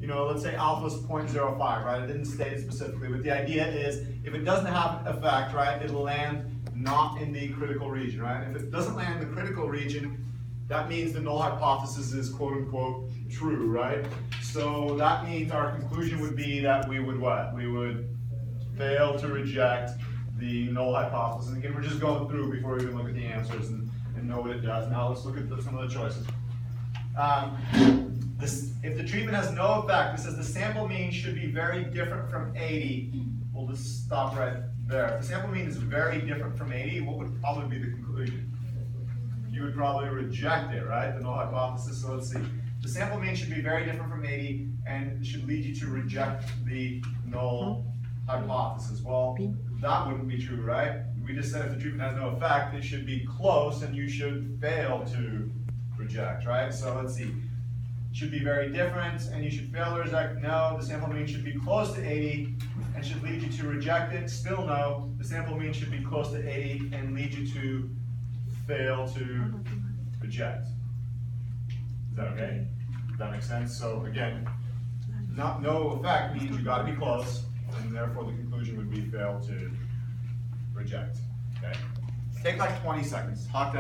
let's say alpha is 0.05, right? It didn't state it specifically, but the idea is if it doesn't have an effect, right, it'll land not in the critical region, right? If it doesn't land in the critical region, that means the null hypothesis is quote unquote true, right? So that means our conclusion would be that we would what? We would fail to reject the null hypothesis. And again, we're just going through before we even look at the answers and know what it does. Now let's look at some of the choices. If the treatment has no effect, it says the sample mean should be very different from 80. We'll just stop right there. If the sample mean is very different from 80, what would probably be the conclusion? You would probably reject it, right? The null hypothesis. So let's see. The sample mean should be very different from 80 and should lead you to reject the null hypothesis. Well, that wouldn't be true, right? We just said if the treatment has no effect, it should be close and you should fail to reject, right? So let's see. Should be very different and you should fail to reject. No, the sample mean should be close to 80 and should lead you to reject it. Still no, the sample mean should be close to 80 and lead you to fail to reject. Is that okay? Does that make sense? So again, no effect means you got to be close, and therefore the conclusion would be fail to reject. Okay? Take like 20 seconds. Talk to